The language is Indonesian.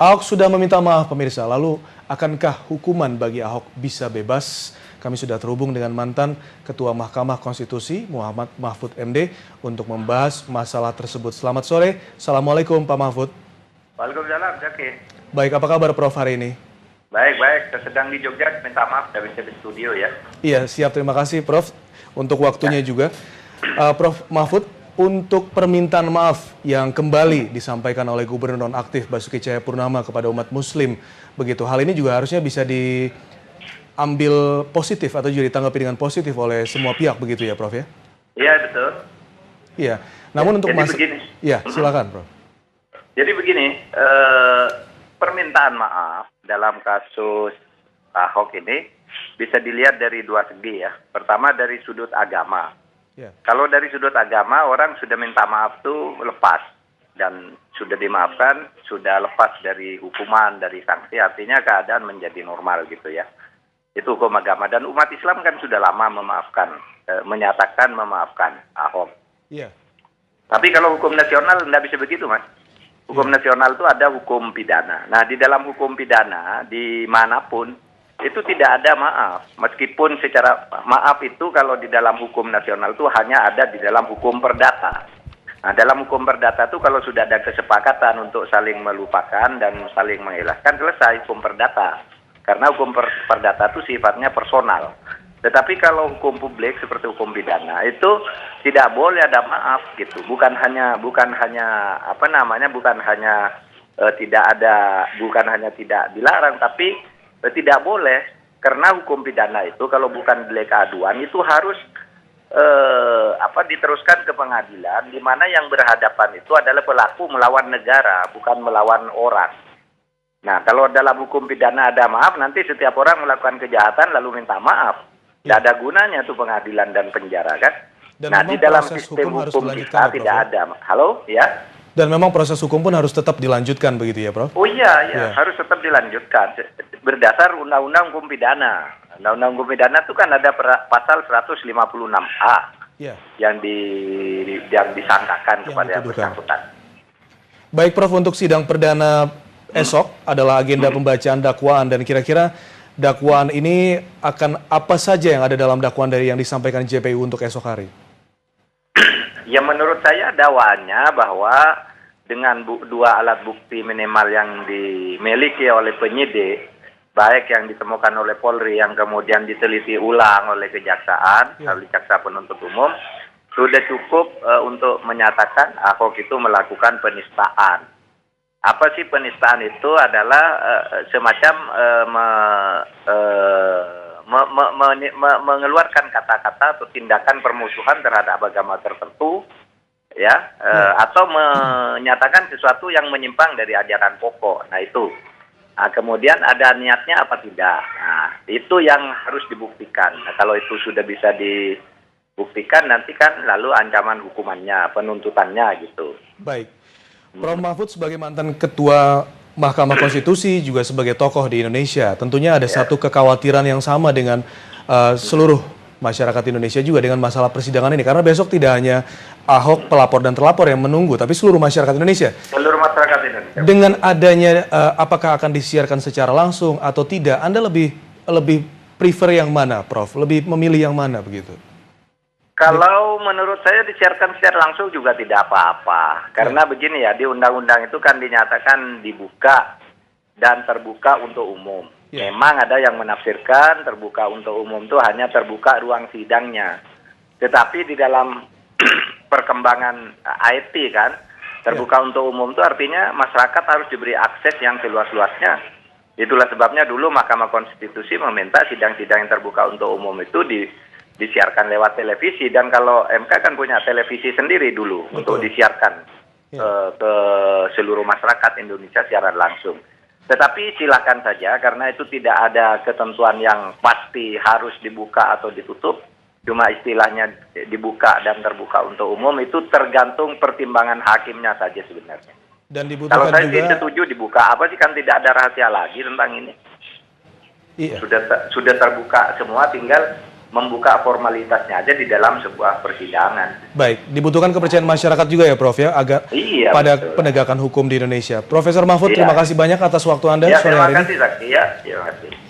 Ahok sudah meminta maaf pemirsa, lalu akankah hukuman bagi Ahok bisa bebas? Kami sudah terhubung dengan mantan Ketua Mahkamah Konstitusi Muhammad Mahfud MD untuk membahas masalah tersebut. Selamat sore, Assalamualaikum Pak Mahfud. Waalaikumsalam, Zaki. Baik, apa kabar Prof hari ini? Baik, saya sedang di Jogja, minta maaf dari studio ya. Iya, siap, terima kasih Prof untuk waktunya juga. Prof Mahfud, untuk permintaan maaf yang kembali disampaikan oleh Gubernur nonaktif Basuki Cahayapurnama kepada umat Muslim, begitu. Hal ini juga harusnya bisa diambil positif atau juga ditanggapi dengan positif oleh semua pihak, begitu ya, Prof ya? Iya, betul. Iya. Namun untuk begini. Ya, silakan, Prof. Jadi begini, permintaan maaf dalam kasus Ahok ini bisa dilihat dari dua segi ya. Pertama dari sudut agama. Yeah. Kalau dari sudut agama, orang sudah minta maaf tuh lepas. Dan sudah dimaafkan, sudah lepas dari hukuman, dari sanksi. Artinya keadaan menjadi normal gitu ya. Itu hukum agama. Dan umat Islam kan sudah lama memaafkan, menyatakan memaafkan Ahok. Yeah. Tapi kalau hukum nasional tidak bisa begitu, Mas. Hukum nasional itu ada hukum pidana. Nah, di dalam hukum pidana, dimanapun, itu tidak ada maaf. Meskipun secara maaf itu kalau di dalam hukum nasional itu hanya ada di dalam hukum perdata. Nah, dalam hukum perdata itu kalau sudah ada kesepakatan untuk saling melupakan dan saling mengikhlaskan, selesai hukum perdata. Karena hukum perdata itu sifatnya personal. Tetapi kalau hukum publik seperti hukum pidana itu tidak boleh ada maaf gitu. Bukan hanya tidak dilarang, tapi tidak boleh, karena hukum pidana itu kalau bukan delik aduan itu harus diteruskan ke pengadilan, di mana yang berhadapan itu adalah pelaku melawan negara, bukan melawan orang. Nah, kalau dalam hukum pidana ada maaf, nanti setiap orang melakukan kejahatan lalu minta maaf. Tidak ada gunanya tuh pengadilan dan penjara kan. Dan nah, di dalam sistem hukum kita tidak ada. Halo, ya? Dan memang proses hukum pun harus tetap dilanjutkan begitu ya, Prof? Oh iya, harus tetap dilanjutkan berdasar Undang-Undang Hukum Pidana. Undang-Undang Hukum Pidana itu kan ada pasal 156A yang disangkakan kepada yang bersangkutan. Baik, Prof, untuk sidang perdana esok adalah agenda pembacaan dakwaan, dan kira-kira dakwaan ini akan apa saja yang ada dalam dakwaan dari yang disampaikan JPU untuk esok hari? Ya, menurut saya dakwaannya bahwa dengan dua alat bukti minimal yang dimiliki oleh penyidik, baik yang ditemukan oleh Polri yang kemudian diteliti ulang oleh kejaksaan, oleh jaksa penuntut umum, sudah cukup untuk menyatakan Ahok itu melakukan penistaan. Apa sih penistaan itu? Adalah semacam mengeluarkan kata-kata atau tindakan permusuhan terhadap agama tertentu, atau menyatakan sesuatu yang menyimpang dari ajaran pokok. Nah itu. Nah, kemudian ada niatnya apa tidak. Nah, itu yang harus dibuktikan. Nah, kalau itu sudah bisa dibuktikan, nanti kan lalu ancaman hukumannya, penuntutannya gitu. Baik. Prof Mahfud sebagai mantan Ketua Mahkamah Konstitusi, juga sebagai tokoh di Indonesia, tentunya ada satu kekhawatiran yang sama dengan seluruh masyarakat Indonesia juga dengan masalah persidangan ini. Karena besok tidak hanya Ahok, pelapor dan terlapor yang menunggu, tapi seluruh masyarakat Indonesia. Seluruh masyarakat Indonesia. Dengan adanya, apakah akan disiarkan secara langsung atau tidak, Anda lebih prefer yang mana, Prof? Lebih memilih yang mana begitu? Kalau menurut saya disiarkan secara langsung juga tidak apa-apa. Karena begini ya, di undang-undang itu kan dinyatakan dibuka dan terbuka untuk umum. Memang ada yang menafsirkan terbuka untuk umum itu hanya terbuka ruang sidangnya. Tetapi di dalam perkembangan IT kan, terbuka untuk umum itu artinya masyarakat harus diberi akses yang seluas-luasnya. Itulah sebabnya dulu Mahkamah Konstitusi meminta sidang-sidang yang terbuka untuk umum itu disiarkan lewat televisi, dan kalau MK kan punya televisi sendiri dulu untuk disiarkan ke seluruh masyarakat Indonesia secara langsung. Tetapi silakan saja, karena itu tidak ada ketentuan yang pasti harus dibuka atau ditutup. Cuma istilahnya dibuka dan terbuka untuk umum itu tergantung pertimbangan hakimnya saja sebenarnya. Dan dibutuhkan kalau saya juga setuju dibuka, apa sih, kan tidak ada rahasia lagi tentang ini. Sudah terbuka semua, tinggal membuka formalitasnya aja di dalam sebuah persidangan. Baik, dibutuhkan kepercayaan masyarakat juga ya Prof ya, agar pada betul. Penegakan hukum di Indonesia. Profesor Mahfud, terima kasih banyak atas waktu Anda sore hari ini. Terima kasih Zaki, ya. Terima kasih.